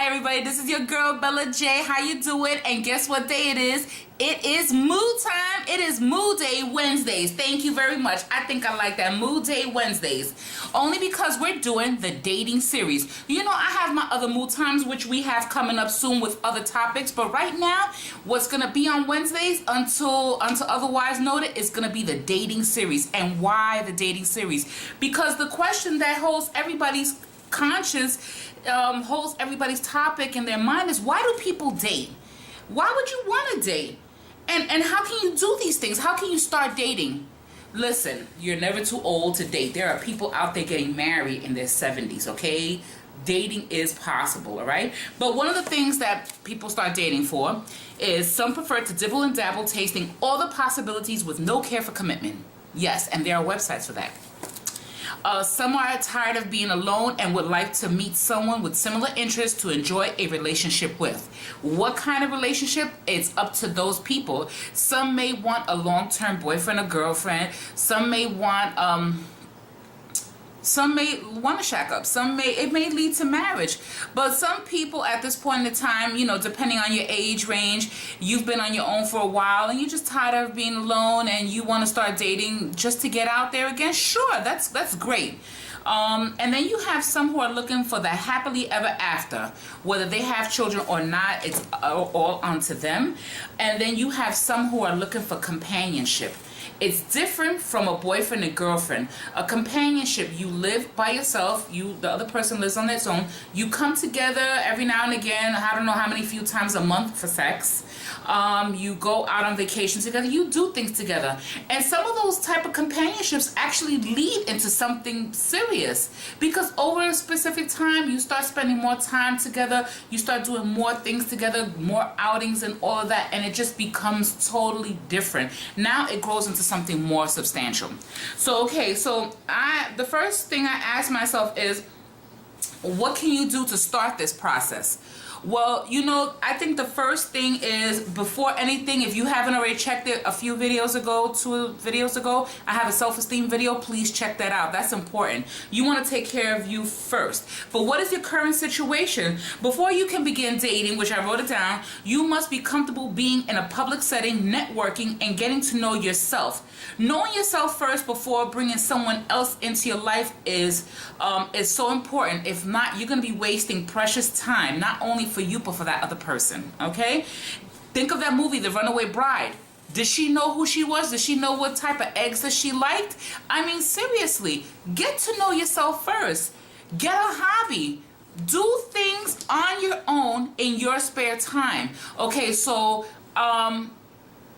everybody, this is your girl Bella J. How you doing? And guess what day it is? It is MOO time. It is MOO Day Wednesdays. Thank you very much. I think I like that. MOO Day Wednesdays. Only because we're doing the dating series. You know, I have my other MOO times, which we have coming up soon with other topics. But right now, what's going to be on Wednesdays until otherwise noted is going to be the dating series. And why the dating series? Because the question that holds everybody's conscience, holds everybody's topic in their mind is, why do people date? Why would you want to date? And how can you do these things? How can you start dating? Listen, you're never too old to date. There are people out there getting married in their 70s, okay? Dating is possible, all right? But one of the things that people start dating for is some prefer to dibble and dabble, tasting all the possibilities with no care for commitment. Yes, and there are websites for that. Some are tired of being alone and would like to meet someone with similar interests to enjoy a relationship with. What kind of relationship? It's up to those people. Some may want a long-term boyfriend or girlfriend. Some may want to shack up. It may lead to marriage. But some people at this point in time, you know, depending on your age range, you've been on your own for a while and you're just tired of being alone and you want to start dating just to get out there again. Sure, that's great. And then you have some who are looking for the happily ever after, whether they have children or not, it's all onto them. And then you have some who are looking for companionship. It's different from a boyfriend and girlfriend. A companionship, you live by yourself, the other person lives on its own. You come together every now and again, I don't know how many few times a month for sex. You go out on vacation together, you do things together. And some of those type of companionships actually lead into something serious. Because over a specific time, you start spending more time together, you start doing more things together, more outings and all of that, and it just becomes totally different. Now it grows into something more substantial. So the first thing I ask myself is, what can you do to start this process? Well, you know, I think the first thing is, before anything, if you haven't already checked it a few videos ago, 2 videos ago, I have a self-esteem video. Please check that out. That's important. You want to take care of you first. But what is your current situation? Before you can begin dating, which I wrote it down, you must be comfortable being in a public setting, networking, and getting to know yourself. Knowing yourself first before bringing someone else into your life is so important. If not, you're going to be wasting precious time, not only for you but for that other person. Okay, think of that movie, The Runaway Bride. Did she know who she was? Did she know what type of eggs that she liked? I mean, seriously, get to know yourself first. Get a hobby. Do things on your own in your spare time. Okay, so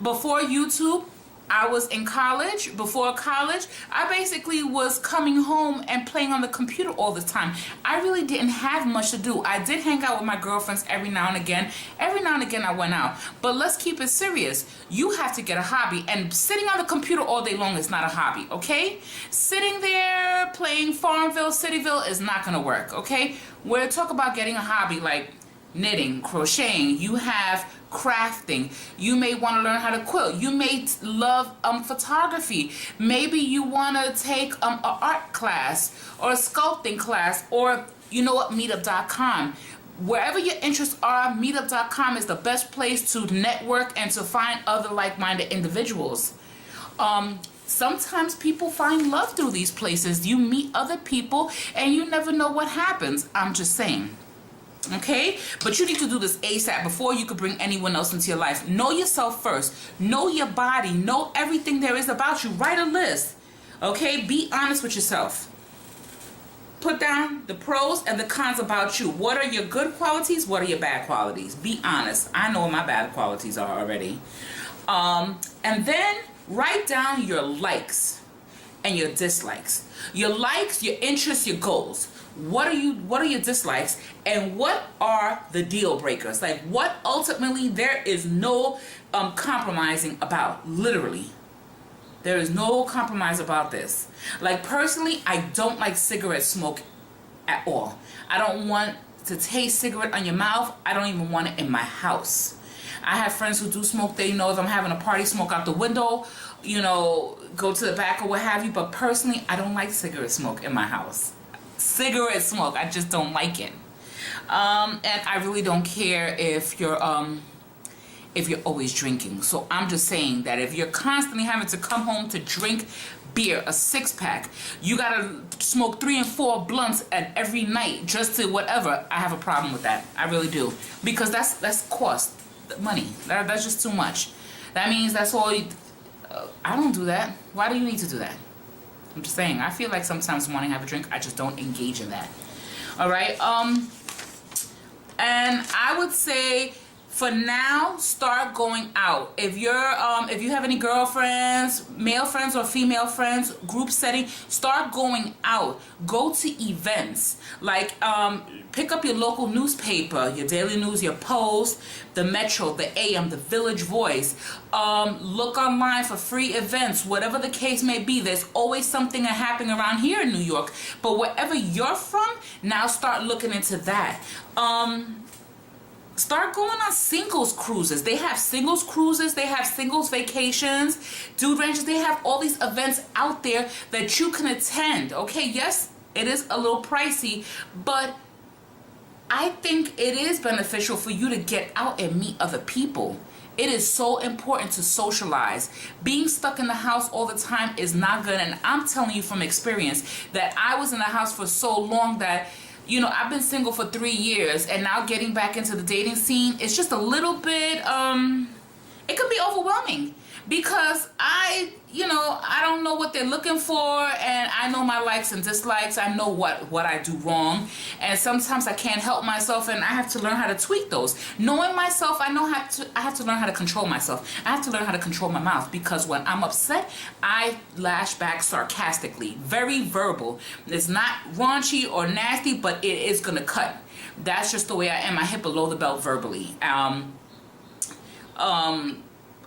before YouTube, I was in college. Before college, I basically was coming home and playing on the computer all the time. I really didn't have much to do. I did hang out with my girlfriends every now and again. Every now and again I went out. But let's keep it serious. You have to get a hobby. And sitting on the computer all day long is not a hobby, okay? Sitting there playing Farmville, Cityville is not going to work, okay? We're talking about getting a hobby like knitting, crocheting. You have crafting. You may want to learn how to quilt. You may love photography. Maybe you want to take an art class or a sculpting class, or you know what, meetup.com. Wherever your interests are, meetup.com is the best place to network and to find other like-minded individuals. Sometimes people find love through these places. You meet other people and you never know what happens. I'm just saying. Okay, but you need to do this ASAP before you could bring anyone else into your life. Know yourself first. Know your body. Know everything there is about you. Write a list. Okay, be honest with yourself. Put down the pros and the cons about you. What are your good qualities? What are your bad qualities? Be honest. I know what my bad qualities are already. And then write down your likes and your dislikes. Your likes, your interests, your goals. What are your dislikes, and what are the deal breakers? Like, what ultimately there is no compromising about. Literally, there is no compromise about this. Like, personally, I don't like cigarette smoke at all. I don't want to taste cigarette on your mouth. I don't even want it in my house. I have friends who do smoke. They know if I'm having a party, smoke out the window, you know, go to the back or what have you. But personally, I don't like cigarette smoke in my house. Cigarette smoke, I just don't like it. And I really don't care if you're always drinking. So I'm just saying that if you're constantly having to come home to drink beer, a 6-pack, you gotta smoke 3 and 4 blunts at every night just to whatever, I have a problem with that. I really do. Because that's cost money. That's just too much. That means that's all I don't do that. Why do you need to do that? I'm just saying, I feel like sometimes wanting to have a drink, I just don't engage in that. Alright, and I would say for now, start going out. If you have any girlfriends, male friends or female friends, group setting, start going out. Go to events. Like pick up your local newspaper, your Daily News, your Post, the Metro, the AM, the Village Voice. Look online for free events, whatever the case may be. There's always something happening around here in New York. But wherever you're from, now start looking into that. Start going on singles cruises. They have singles cruises. They have singles vacations, dude ranches. They have all these events out there that you can attend. Okay, yes, it is a little pricey, but I think it is beneficial for you to get out and meet other people. It is so important to socialize. Being stuck in the house all the time is not good. And I'm telling you from experience that I was in the house for so long that, you know, I've been single for 3 years, and now getting back into the dating scene, it's just a little bit, it could be overwhelming because I don't know what they're looking for, and I know my likes and dislikes. I know what I do wrong, and sometimes I can't help myself, and I have to learn how to tweak those. Knowing myself, I have to learn how to control myself. I have to learn how to control my mouth, because when I'm upset, I lash back sarcastically, very verbal. It's not raunchy or nasty, but it is gonna cut. That's just the way I am. I hit below the belt verbally.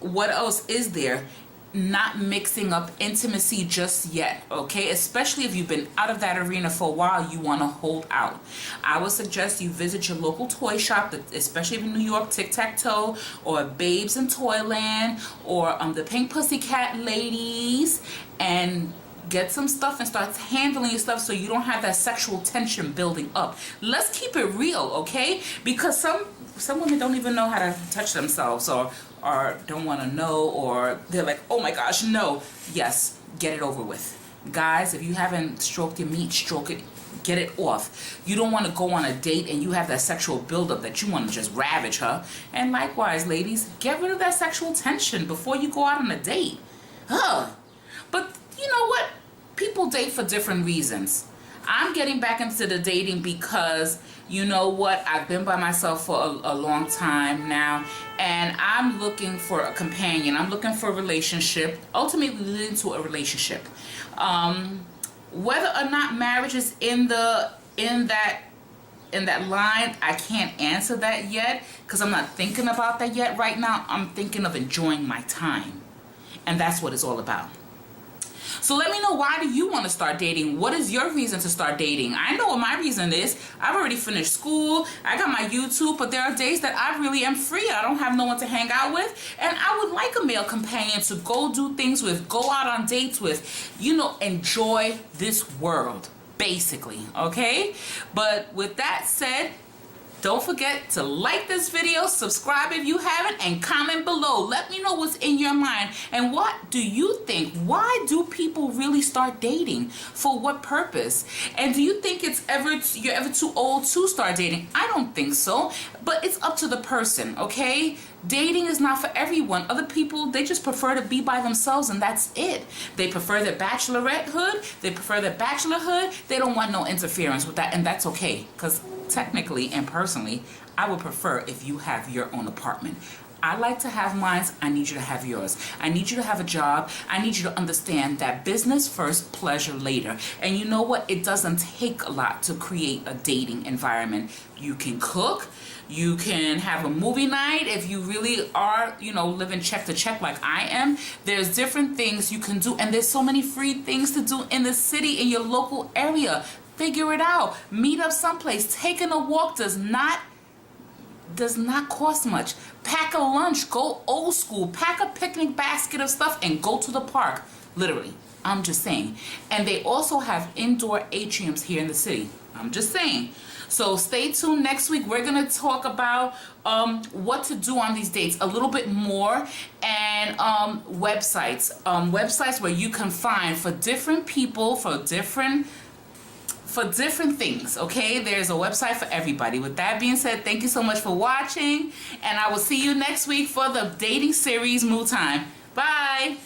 What else is there? Not mixing up intimacy just yet, okay? Especially if you've been out of that arena for a while, you want to hold out. I would suggest you visit your local toy shop, especially in New York, Tic-Tac-Toe, or Babes in Toyland, or the Pink Pussycat Ladies, and get some stuff and start handling your stuff so you don't have that sexual tension building up. Let's keep it real, okay? Because some women don't even know how to touch themselves, or don't want to know, or they're like, oh my gosh, no. Yes, get it over with. Guys, if you haven't stroked your meat, stroke it, get it off. You don't want to go on a date and you have that sexual buildup that you want to just ravage her. And likewise, ladies, get rid of that sexual tension before you go out on a date. But you know what? People date for different reasons. I'm getting back into the dating because, you know what, I've been by myself for a long time now, and I'm looking for a companion. I'm looking for a relationship, ultimately leading to a relationship. Whether or not marriage is in that line, I can't answer that yet, because I'm not thinking about that yet. Right now, I'm thinking of enjoying my time, and that's what it's all about. So let me know, why do you want to start dating? What is your reason to start dating? I know what my reason is. I've already finished school. I got my YouTube, but there are days that I really am free. I don't have no one to hang out with. And I would like a male companion to go do things with, go out on dates with, enjoy this world, basically, okay? But with that said, don't forget to like this video, subscribe if you haven't, and comment below. Let me know what's in your mind, and what do you think? Why do people really start dating? For what purpose? And do you think you're ever too old to start dating? I don't think so, but it's up to the person, okay? Dating is not for everyone. Other people, they just prefer to be by themselves, and that's it. They prefer their bachelorette hood. They prefer their bachelor hood. They don't want no interference with that, and that's okay, because technically and personally, I would prefer if you have your own apartment. I like to have mine. I need you to have yours. I need you to have a job. I need you to understand that business first, pleasure later. And you know what? It doesn't take a lot to create a dating environment. You can cook. You can have a movie night if you really are, living check to check like I am. There's different things you can do, and there's so many free things to do in the city, in your local area. Figure it out. Meet up someplace. Taking a walk does not cost much. Pack a lunch. Go old school. Pack a picnic basket of stuff and go to the park. Literally. I'm just saying. And they also have indoor atriums here in the city. I'm just saying. So stay tuned. Next week we're going to talk about what to do on these dates a little bit more, and websites where you can find for different people, for different things. Okay, there's a website for everybody. With that being said, thank you so much for watching, and I will see you next week for the dating series MOO Time. Bye.